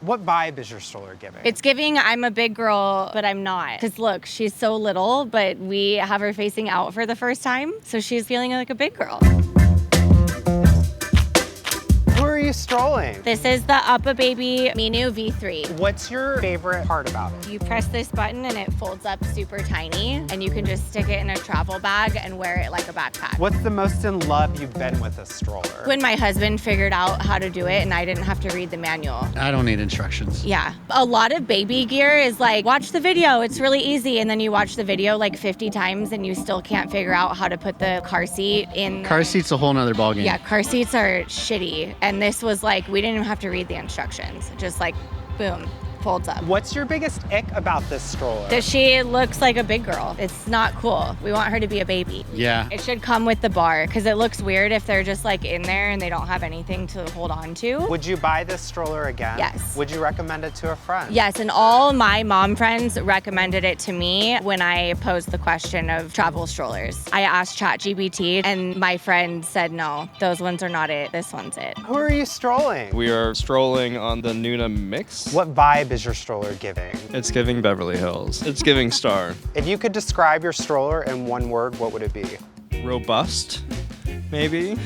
What vibe is your stroller giving? It's giving I'm a big girl, but I'm not. Because look, she's so little, but we have her facing out for the first time. So she's feeling like a big girl. Who are you strolling? This is the UppaBaby Minu V3. What's your favorite part about it? You press this button and it folds up super tiny, and you can just stick it in a travel bag and wear it like a backpack. What's the most in love you've been with a stroller? When my husband figured out how to do it and I didn't have to read the manual. I don't need instructions. Yeah. A lot of baby gear is like, watch the video, it's really easy. And then you watch the video like 50 times and you still can't figure out how to put the car seat in. Car seat's a whole nother ballgame. Yeah, car seats are shitty. And this was like, we didn't even have to read the instructions. Just like, boom, folds up. What's your biggest ick about this stroller? That she looks like a big girl. It's not cool. We want her to be a baby. Yeah. It should come with the bar because it looks weird if they're just like in there and they don't have anything to hold on to. Would you buy this stroller again? Yes. Would you recommend it to a friend? Yes, and all my mom friends recommended it to me when I posed the question of travel strollers. I asked ChatGPT and my friend said, no, those ones are not it. This one's it. Who are you strolling? We are strolling on the Nuna MIXX. What vibe is your stroller giving? It's giving Beverly Hills. It's giving Star. If you could describe your stroller in one word, what would it be? Robust, maybe.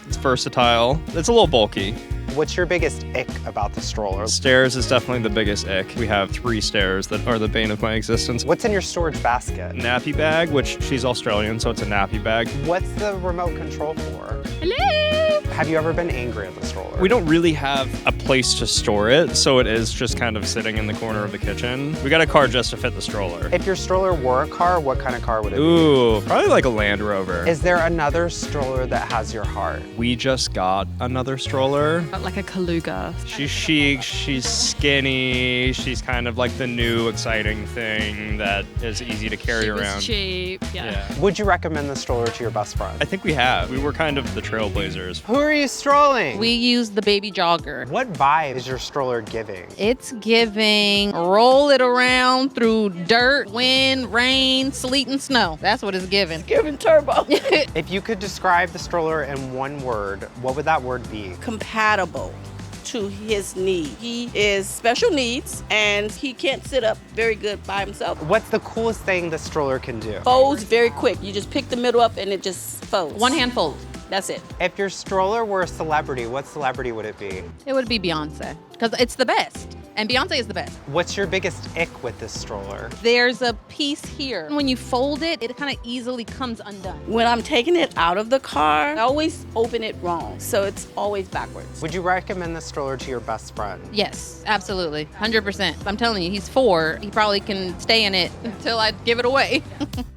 It's versatile. It's a little bulky. What's your biggest ick about the stroller? Stairs is definitely the biggest ick. We have 3 stairs that are the bane of my existence. What's in your storage basket? Nappy bag, which she's Australian, so it's a nappy bag. What's the remote control for? Hello? Have you ever been angry at the stroller? We don't really have a place to store it, so it is just kind of sitting in the corner of the kitchen. We got a car just to fit the stroller. If your stroller were a car, what kind of car would it be? Ooh, probably like a Land Rover. Is there another stroller that has your heart? We just got another stroller. Like a Colugo. She's chic, she's skinny, she's kind of like the new exciting thing that is easy to carry She around. was cheap, yeah. Would you recommend the stroller to your best friend? I think we have. We were kind of the trailblazers. Who are you strolling? We use the Baby Jogger. What vibe is your stroller giving? It's giving roll it around through dirt, wind, rain, sleet, and snow. That's what it's giving. Giving turbo. If you could describe the stroller in one word, what would that word be? Compatible to his need. He is special needs and he can't sit up very good by himself. What's the coolest thing the stroller can do? Folds very quick. You just pick the middle up and it just folds. One hand fold. That's it. If your stroller were a celebrity, what celebrity would it be? It would be Beyonce, because it's the best. And Beyonce is the best. What's your biggest ick with this stroller? There's a piece here. When you fold it, it kind of easily comes undone. When I'm taking it out of the car, I always open it wrong. So it's always backwards. Would you recommend the stroller to your best friend? Yes, absolutely. 100%. I'm telling you, he's 4. He probably can stay in it until I give it away.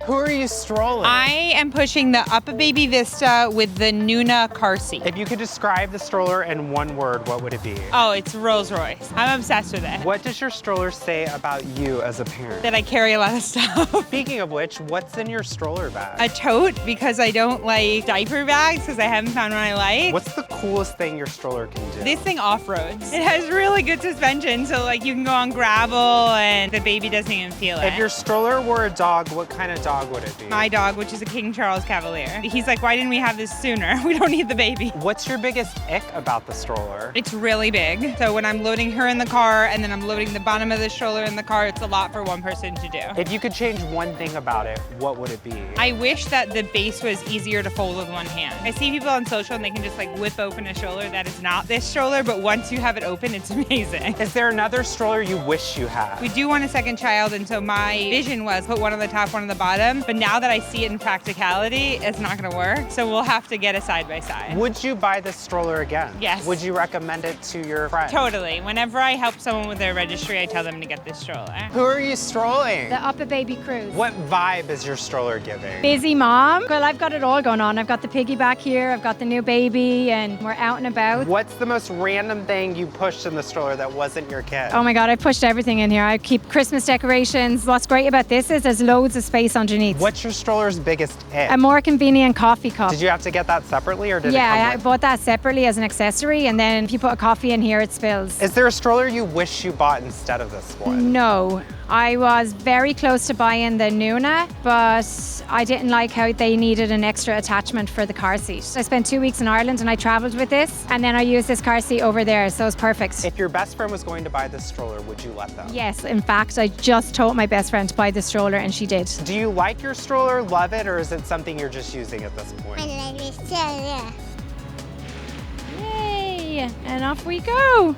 Who are you strolling? I am pushing the UppaBaby Vista with the Nuna car seat. If you could describe the stroller in one word, what would it be? Oh, it's Rolls Royce. I'm obsessed with it. What does your stroller say about you as a parent? That I carry a lot of stuff. Speaking of which, what's in your stroller bag? A tote, because I don't like diaper bags because I haven't found one I like. What's the coolest thing your stroller can do? This thing off-roads. It has really good suspension, so like you can go on gravel and the baby doesn't even feel it. If your stroller were a dog, what kind of dog would it be? My dog, which is a King Charles Cavalier. He's like, why didn't we have this sooner? We don't need the baby. What's your biggest ick about the stroller? It's really big. So when I'm loading her in the car and then I'm loading the bottom of the stroller in the car, it's a lot for one person to do. If you could change one thing about it, what would it be? I wish that the base was easier to fold with one hand. I see people on social and they can just like whip open a stroller. That is not this stroller, but once you have it open, it's amazing. Is there another stroller you wish you had? We do want a second child, and so my vision was put one on the top, one on the bottom. But now that I see it in practicality, it's not gonna work. So we'll have to get a side by side. Would you buy this stroller again? Yes. Would you recommend it to your friends? Totally. Whenever I help someone with their registry, I tell them to get this stroller. Who are you strolling? The UppaBaby Cruise. What vibe is your stroller giving? Busy mom. Well, I've got it all going on. I've got the piggyback here, I've got the new baby, and we're out and about. What's the most random thing you pushed in the stroller that wasn't your kid? Oh my God, I pushed everything in here. I keep Christmas decorations. What's great about this is there's loads of space underneath. What's your stroller's biggest ick? A more convenient coffee cup. Did you have to get that separately or did it come Yeah, I with? bought that separately as an accessory, and then if you put a coffee in here, it spills. Is there a stroller you wish you bought instead of this one? No, I was very close to buying the Nuna, but I didn't like how they needed an extra attachment for the car seat. I spent 2 weeks in Ireland and I traveled with this, and then I used this car seat over there, so it's perfect. If your best friend was going to buy this stroller, would you let them? Yes, in fact, I just told my best friend to buy the stroller and she did. Do you like your stroller, love it, or is it something you're just using at this point? Yay! And off we go.